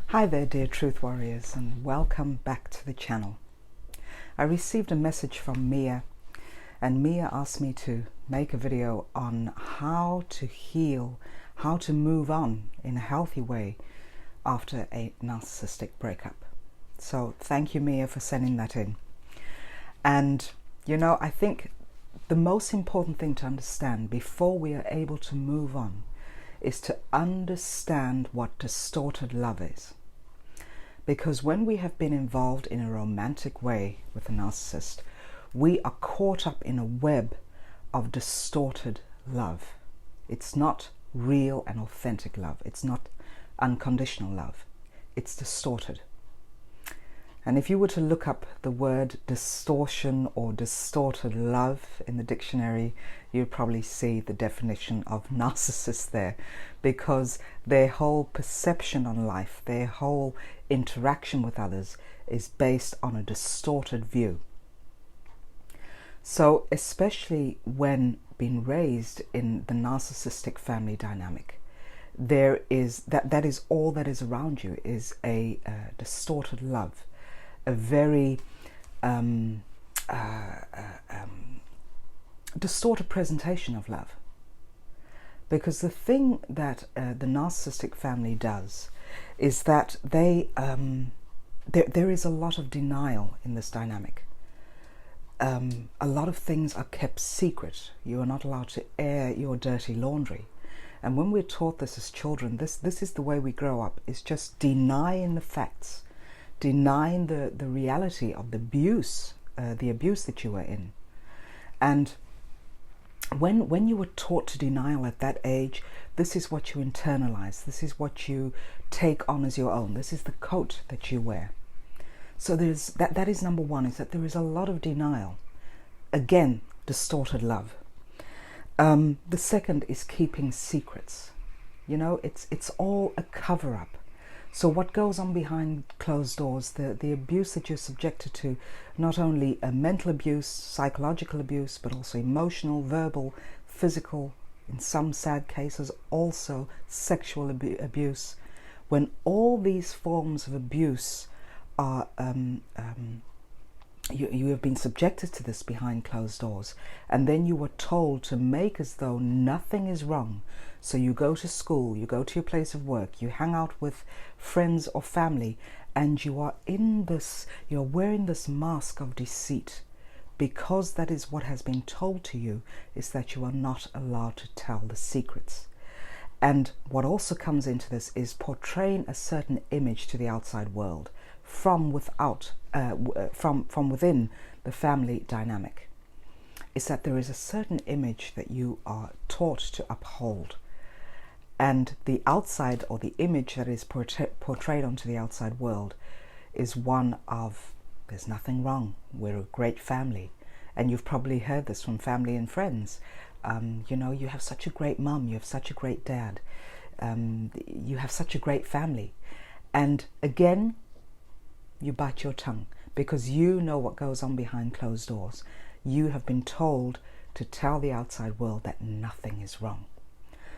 Hi there, dear Truth Warriors, and welcome back to the channel. I received a message from Mia, and Mia asked me to make a video on how to heal, how to move on in a healthy way after a narcissistic breakup. So thank you, Mia, for sending that in. And you know, I think the most important thing to understand before we are able to move on is to understand what distorted love is. Because when we have been involved in a romantic way with a narcissist, we are caught up in a web of distorted love. It's not real and authentic love. It's not unconditional love. It's distorted. And if you were to look up the word distortion or distorted love in the dictionary, you'd probably see the definition of narcissist there, because their whole perception on life, their whole interaction with others is based on a distorted view. So especially when being raised in the narcissistic family dynamic, there is that is all that is around you is a distorted love, a very distorted presentation of love. Because the thing that the narcissistic family does is that there is a lot of denial in this dynamic. A lot of things are kept secret. You are not allowed to air your dirty laundry. And when we're taught this as children, this is the way we grow up, is just denying the facts, denying the reality of the abuse that you were in. And when you were taught to denial at that age, this is what you internalize. This is what you take on as your own. This is the coat that you wear. So there's that is number one, is that there is a lot of denial. Again, distorted love. The second is keeping secrets. You know, it's all a cover-up. So what goes on behind closed doors, the abuse that you're subjected to, not only mental abuse, psychological abuse, but also emotional, verbal, physical, in some sad cases also sexual abuse. When all these forms of abuse are, you have been subjected to this behind closed doors, and then you were told to make as though nothing is wrong. So you go to school, you go to your place of work, you hang out with friends or family, and you are you're wearing this mask of deceit, because that is what has been told to you, is that you are not allowed to tell the secrets. And what also comes into this is portraying a certain image to the outside world from within the family dynamic. Is that there is a certain image that you are taught to uphold. And the outside, or the image that is portrayed onto the outside world, is one of, there's nothing wrong, we're a great family. And you've probably heard this from family and friends. You know, you have such a great mum, you have such a great dad, you have such a great family. And again, you bite your tongue, because you know what goes on behind closed doors. You have been told to tell the outside world that nothing is wrong.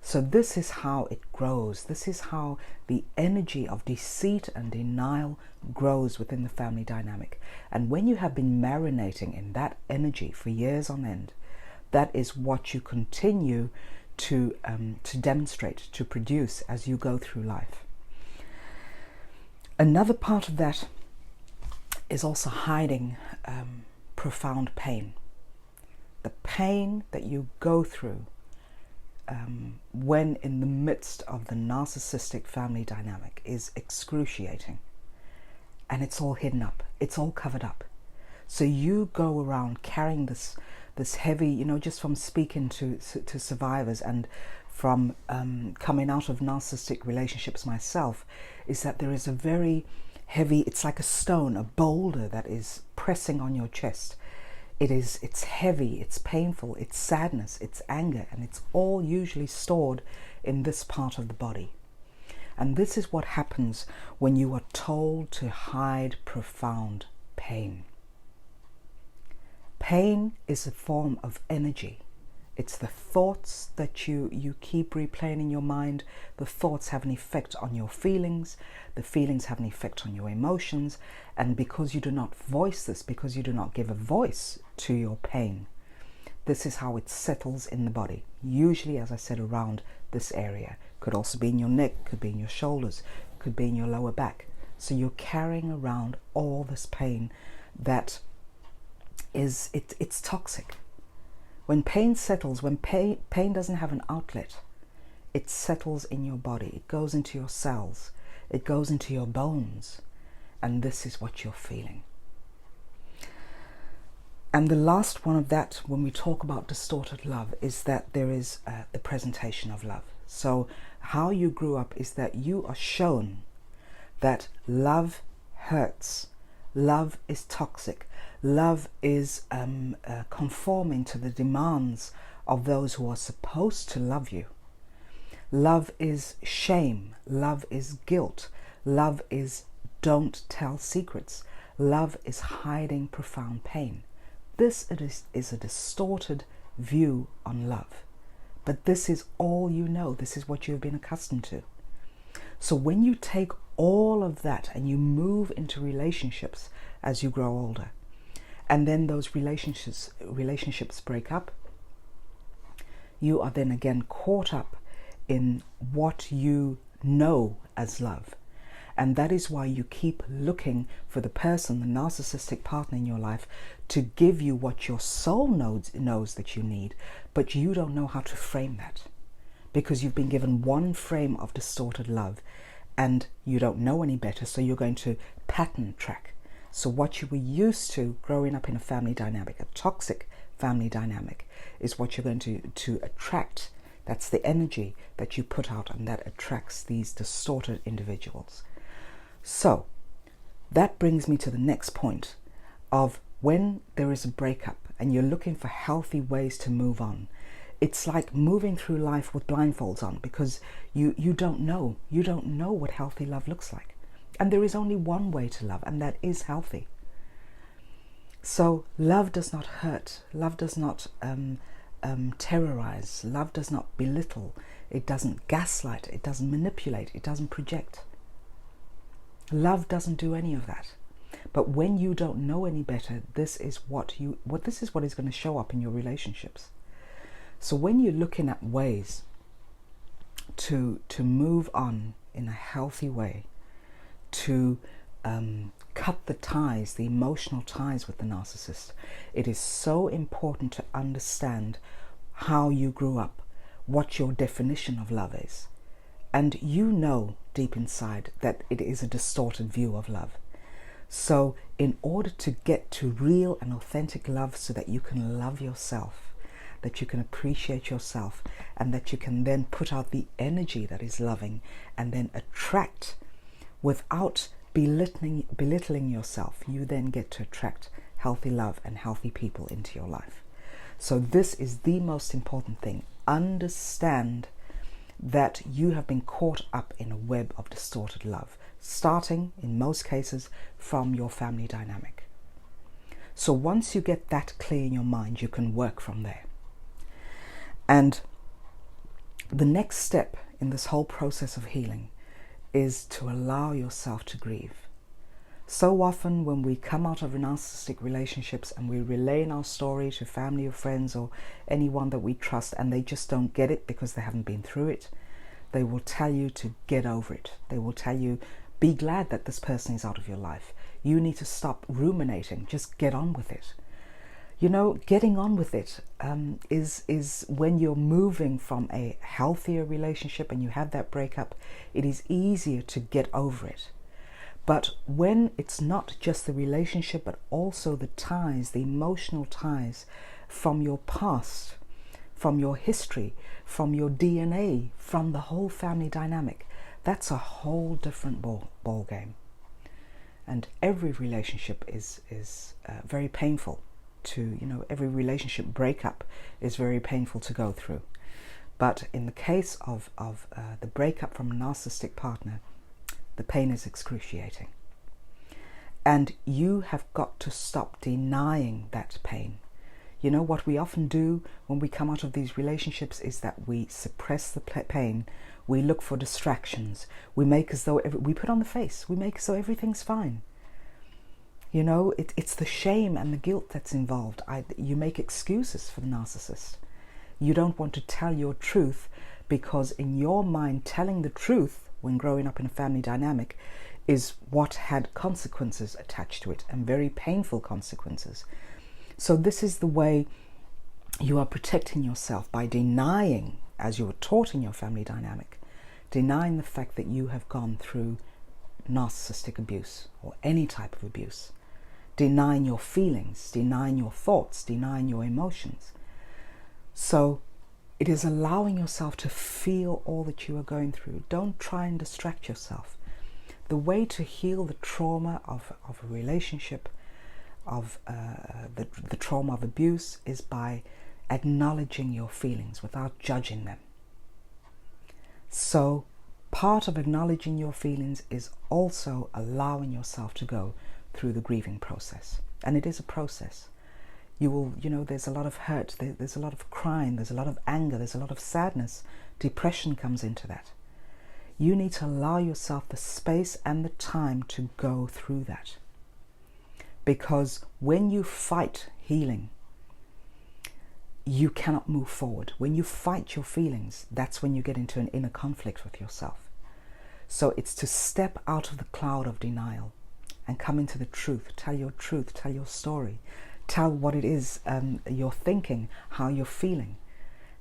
So this is how it grows. This is how the energy of deceit and denial grows within the family dynamic. And when you have been marinating in that energy for years on end, that is what you continue to demonstrate, to produce as you go through life. Another part of that is also hiding profound pain. The pain that you go through when in the midst of the narcissistic family dynamic is excruciating. And it's all hidden up. It's all covered up. So you go around carrying this heavy, you know, just from speaking to survivors and from coming out of narcissistic relationships myself, is that there is a very heavy, it's like a stone, a boulder that is pressing on your chest. It's heavy, it's painful, it's sadness, it's anger, and it's all usually stored in this part of the body. And this is what happens when you are told to hide profound pain. Pain is a form of energy. It's the thoughts that you keep replaying in your mind. The thoughts have an effect on your feelings. The feelings have an effect on your emotions. And because you do not voice this, because you do not give a voice to your pain, this is how it settles in the body. Usually, as I said, around this area. Could also be in your neck, could be in your shoulders, could be in your lower back. So you're carrying around all this pain that is, it's toxic. When pain settles, when pain doesn't have an outlet, it settles in your body. It goes into your cells. It goes into your bones. And this is what you're feeling. And the last one of that, when we talk about distorted love, is that there is the presentation of love. So how you grew up is that you are shown that love hurts. Love is toxic. Love is conforming to the demands of those who are supposed to love you. Love is shame. Love is guilt. Love is don't tell secrets. Love is hiding profound pain. This is a distorted view on love. But this is all you know. This is what you've been accustomed to. So when you take all of that and you move into relationships as you grow older, and then those relationships break up, you are then again caught up in what you know as love. And that is why you keep looking for the person, the narcissistic partner in your life, to give you what your soul knows that you need, but you don't know how to frame that because you've been given one frame of distorted love and you don't know any better, so you're going to pattern track. So what you were used to growing up in a family dynamic, a toxic family dynamic, is what you're going to attract. That's the energy that you put out, and that attracts these distorted individuals. So that brings me to the next point of when there is a breakup and you're looking for healthy ways to move on. It's like moving through life with blindfolds on because you don't know. You don't know what healthy love looks like. And there is only one way to love, and that is healthy. So love does not hurt. Love does not terrorize. Love does not belittle. It doesn't gaslight. It doesn't manipulate. It doesn't project. Love doesn't do any of that. But when you don't know any better, this is what is going to show up in your relationships. So when you're looking at ways to move on in a healthy way, to cut the ties, the emotional ties with the narcissist, it is so important to understand how you grew up, what your definition of love is. And you know deep inside that it is a distorted view of love. So in order to get to real and authentic love so that you can love yourself, that you can appreciate yourself, and that you can then put out the energy that is loving and then attract without belittling yourself, you then get to attract healthy love and healthy people into your life. So this is the most important thing. Understand that you have been caught up in a web of distorted love, starting in most cases from your family dynamic. So once you get that clear in your mind, you can work from there. And the next step in this whole process of healing is to allow yourself to grieve. So often when we come out of narcissistic relationships and we relay our story to family or friends or anyone that we trust, and they just don't get it because they haven't been through it, they will tell you to get over it. They will tell you, be glad that this person is out of your life. You need to stop ruminating. Just get on with it. You know, getting on with it is when you're moving from a healthier relationship and you have that breakup, it is easier to get over it. But when it's not just the relationship, but also the ties, the emotional ties from your past, from your history, from your DNA, from the whole family dynamic, that's a whole different ball game. And every relationship is very painful to, every relationship breakup is very painful to go through. But in the case of the breakup from a narcissistic partner, the pain is excruciating. And you have got to stop denying that pain. You know, what we often do when we come out of these relationships is that we suppress the pain. We look for distractions. We make as though, we put on the face. We make as though everything's fine. You know, it's the shame and the guilt that's involved. You make excuses for the narcissist. You don't want to tell your truth because in your mind, telling the truth when growing up in a family dynamic is what had consequences attached to it, and very painful consequences. So this is the way you are protecting yourself, by denying, as you were taught in your family dynamic, denying the fact that you have gone through narcissistic abuse or any type of abuse. Denying your feelings, denying your thoughts, denying your emotions. So it is allowing yourself to feel all that you are going through. Don't try and distract yourself. The way to heal the trauma of a relationship, of the trauma of abuse, is by acknowledging your feelings without judging them. So part of acknowledging your feelings is also allowing yourself to go through the grieving process. And it is a process. You will, you know, there's a lot of hurt, there's a lot of crying, there's a lot of anger, there's a lot of sadness. Depression comes into that. You need to allow yourself the space and the time to go through that. Because when you fight healing, you cannot move forward. When you fight your feelings, that's when you get into an inner conflict with yourself. So it's to step out of the cloud of denial and come into the truth. Tell your truth, tell your story, tell what it is you're thinking, how you're feeling.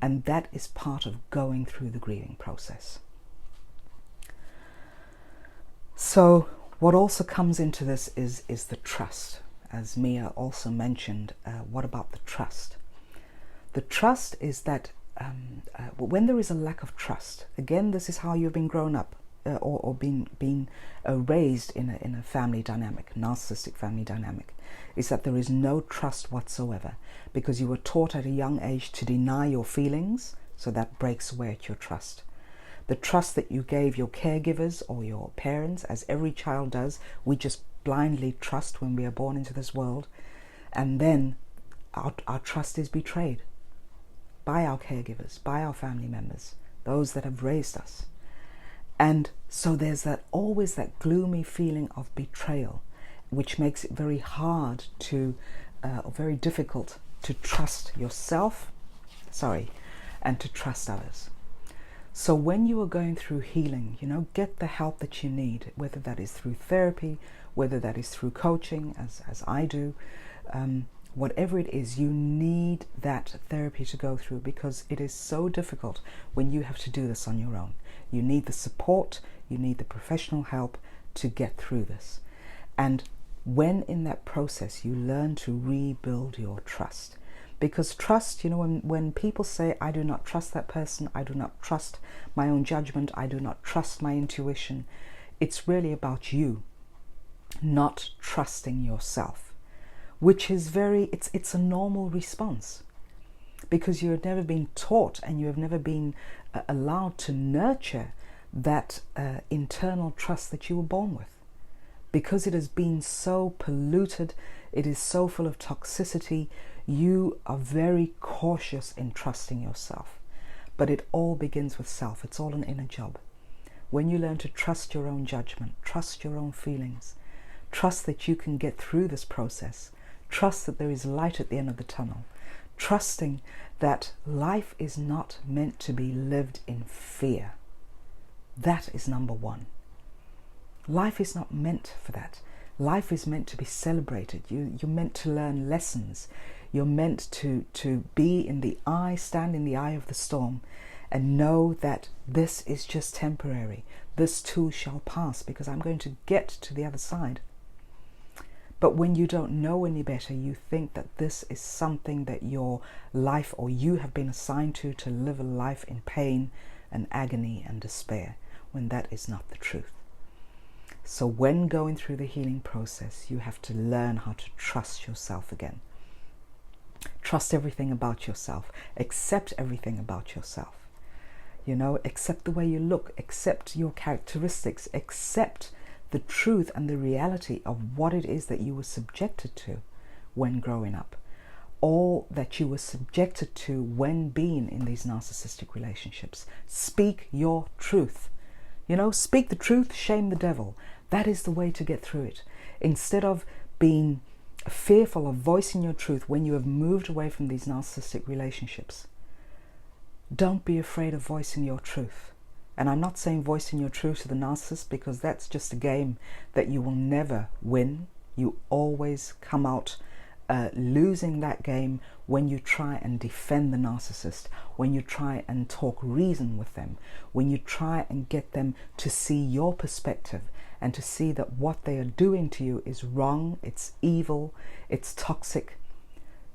And that is part of going through the grieving process. So what also comes into this is the trust. As Mia also mentioned, what about the trust? The trust is that when there is a lack of trust, again, this is how you've been grown up. Or been raised in a family dynamic, narcissistic family dynamic, is that there is no trust whatsoever, because you were taught at a young age to deny your feelings, so that breaks away at your trust. The trust that you gave your caregivers or your parents, as every child does, we just blindly trust when we are born into this world, and then our trust is betrayed by our caregivers, by our family members, those that have raised us. And so there's always that gloomy feeling of betrayal, which makes it very hard to, or very difficult to trust yourself, and to trust others. So when you are going through healing, you know, get the help that you need, whether that is through therapy, whether that is through coaching, as I do, whatever it is, you need that therapy to go through, because it is so difficult when you have to do this on your own. You need the support, you need the professional help to get through this. And when in that process you learn to rebuild your trust, because trust, you know, when people say, I do not trust that person, I do not trust my own judgment, I do not trust my intuition, it's really about you not trusting yourself, which is it's a normal response, because you have never been taught and you have never been allowed to nurture that internal trust that you were born with, because it has been so polluted, it is so full of toxicity. You are very cautious in trusting yourself, but it all begins with self. It's all an inner job. When you learn to trust your own judgment, trust your own feelings, trust that you can get through this process, trust that there is light at the end of the tunnel, trusting that life is not meant to be lived in fear. That is number one. Life is not meant for that. Life is meant to be celebrated. You're meant to learn lessons. You're meant to stand in the eye of the storm and know that this is just temporary. This too shall pass, because I'm going to get to the other side. But when you don't know any better, you think that this is something that your life, or you have been assigned to live a life in pain and agony and despair, when that is not the truth. So when going through the healing process, you have to learn how to trust yourself again. Trust everything about yourself. Accept everything about yourself. You know, accept the way you look. Accept your characteristics. Accept the truth and the reality of what it is that you were subjected to when growing up. all that you were subjected to when being in these narcissistic relationships. Speak your truth. You know, speak the truth, shame the devil. That is the way to get through it. Instead of being fearful of voicing your truth when you have moved away from these narcissistic relationships, don't be afraid of voicing your truth. And I'm not saying voicing your truth to the narcissist, because that's just a game that you will never win. You always come out losing that game when you try and defend the narcissist, when you try and talk reason with them, when you try and get them to see your perspective and to see that what they are doing to you is wrong, it's evil, it's toxic.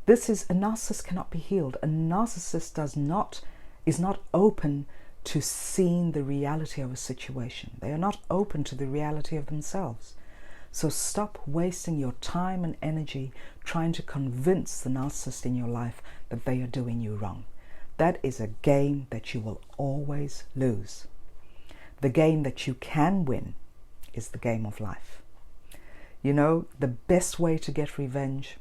A narcissist cannot be healed. A narcissist is not open to seeing the reality of a situation. They are not open to the reality of themselves. So stop wasting your time and energy trying to convince the narcissist in your life that they are doing you wrong. That is a game that you will always lose. The game that you can win is the game of life. You know, the best way to get revenge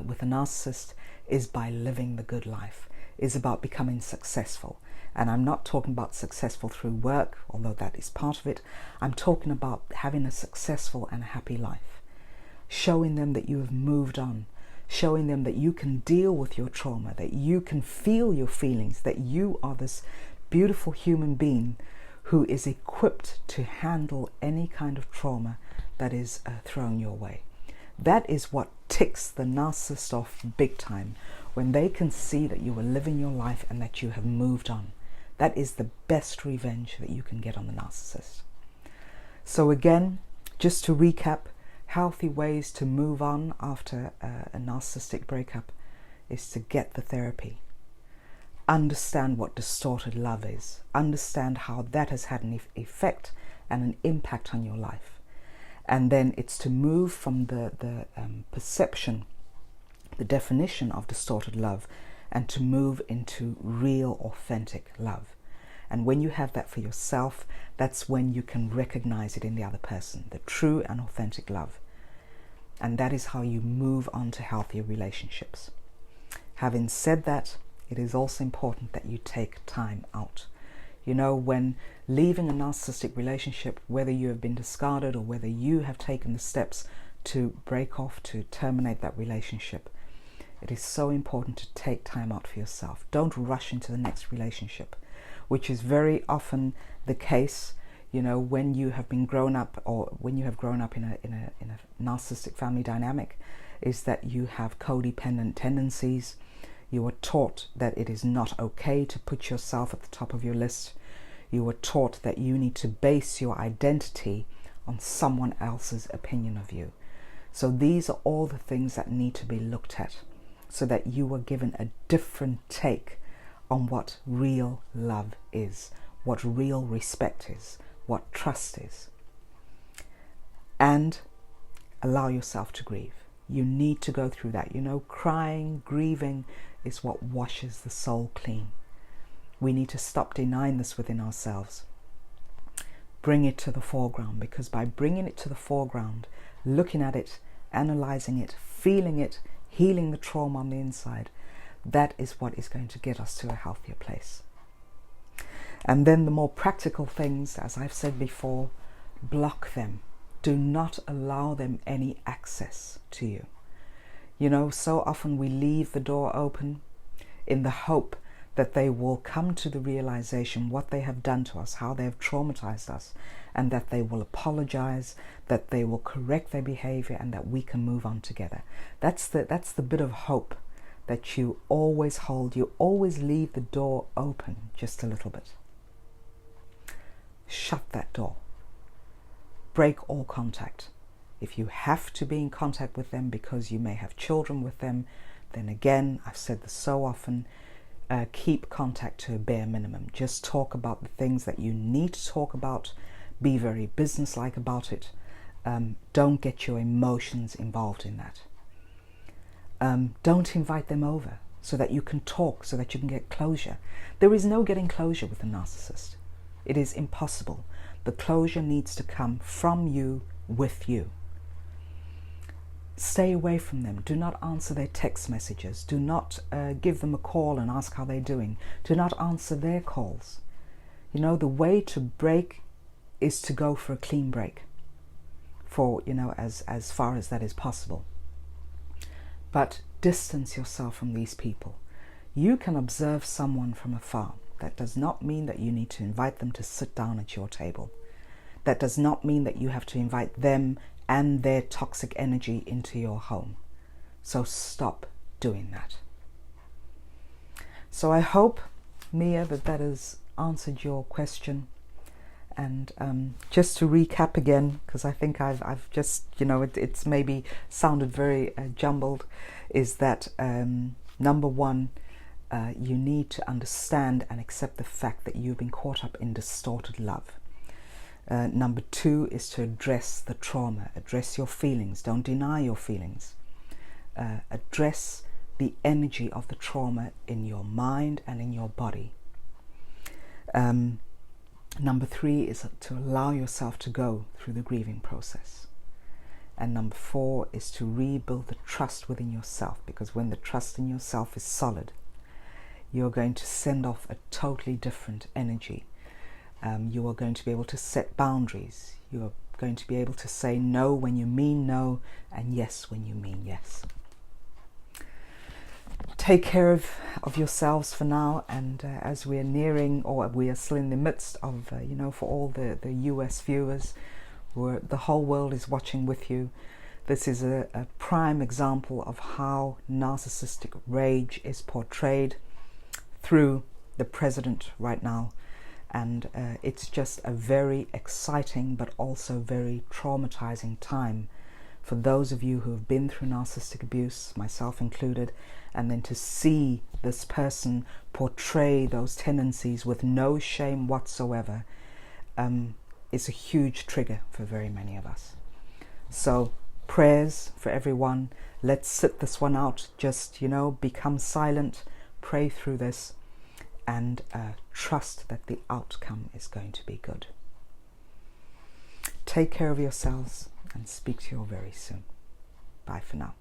with a narcissist is by living the good life, is about becoming successful. And I'm not talking about successful through work, although that is part of it. I'm talking about having a successful and happy life. Showing them that you have moved on. Showing them that you can deal with your trauma, that you can feel your feelings, that you are this beautiful human being who is equipped to handle any kind of trauma that is thrown your way. That is what ticks the narcissist off big time, when they can see that you are living your life and that you have moved on. That is the best revenge that you can get on the narcissist. So again, just to recap, healthy ways to move on after a narcissistic breakup is to get the therapy. Understand what distorted love is. Understand how that has had an effect and an impact on your life. And then it's to move from the perception, the definition of distorted love, and to move into real, authentic love. And when you have that for yourself, that's when you can recognize it in the other person, the true and authentic love. And that is how you move on to healthier relationships. Having said that, it is also important that you take time out. You know, when leaving a narcissistic relationship, whether you have been discarded or whether you have taken the steps to break off, to terminate that relationship, it is so important to take time out for yourself. Don't rush into the next relationship, which is very often the case, you know, when you have been grown up, or when you have grown up in a narcissistic family dynamic, is that you have codependent tendencies. You are taught that it is not okay to put yourself at the top of your list. You are taught that you need to base your identity on someone else's opinion of you. So these are all the things that need to be looked at, so that you are given a different take on what real love is, what real respect is, what trust is. And allow yourself to grieve. You need to go through that. You know, crying, grieving is what washes the soul clean. We need to stop denying this within ourselves. Bring it to the foreground, because by bringing it to the foreground, looking at it, analyzing it, feeling it, healing the trauma on the inside, that is what is going to get us to a healthier place. And then the more practical things, as I've said before, block them. Do not allow them any access to you. You know, so often we leave the door open in the hope that they will come to the realization what they have done to us, how they have traumatized us, and that they will apologize, that they will correct their behavior, and that we can move on together. That's the bit of hope that you always hold. You always leave the door open just a little bit. Shut that door. Break all contact. If you have to be in contact with them because you may have children with them, then again, I've said this so often, keep contact to a bare minimum. Just talk about the things that you need to talk about. Be very businesslike about it. Don't get your emotions involved in that. Don't invite them over so that you can talk, so that you can get closure. There is no getting closure with a narcissist. It is impossible. The closure needs to come from you, with you. Stay away from them. Do not answer their text messages. Do not give them a call and ask how they're doing. Do not answer their calls. You know, the way to break is to go for a clean break, for, you know, as far as that is possible. But distance yourself from these people. You can observe someone from afar. That does not mean that you need to invite them to sit down at your table. That does not mean that you have to invite them and their toxic energy into your home. So stop doing that. So I hope, Mia, that has answered your question. And just to recap again, because I think I've just, you know, it's maybe sounded very jumbled, is that number one, you need to understand and accept the fact that you've been caught up in distorted love. Number two is to address the trauma, address your feelings, don't deny your feelings. Address the energy of the trauma in your mind and in your body. Number three is to allow yourself to go through the grieving process. And number four is to rebuild the trust within yourself, because when the trust in yourself is solid, you're going to send off a totally different energy. You are going to be able to set boundaries. You are going to be able to say no when you mean no, and yes when you mean yes. Take care of yourselves for now, and as we are nearing, or we are still in the midst of, you know, for all the US viewers, where the whole world is watching with you. This is a prime example of how narcissistic rage is portrayed through the president right now. And it's just a very exciting but also very traumatizing time for those of you who have been through narcissistic abuse, myself included, and then to see this person portray those tendencies with no shame whatsoever is a huge trigger for very many of us. So prayers for everyone. Let's sit this one out. Just, you know, become silent, pray through this, and trust that the outcome is going to be good. Take care of yourselves and speak to you all very soon. Bye for now.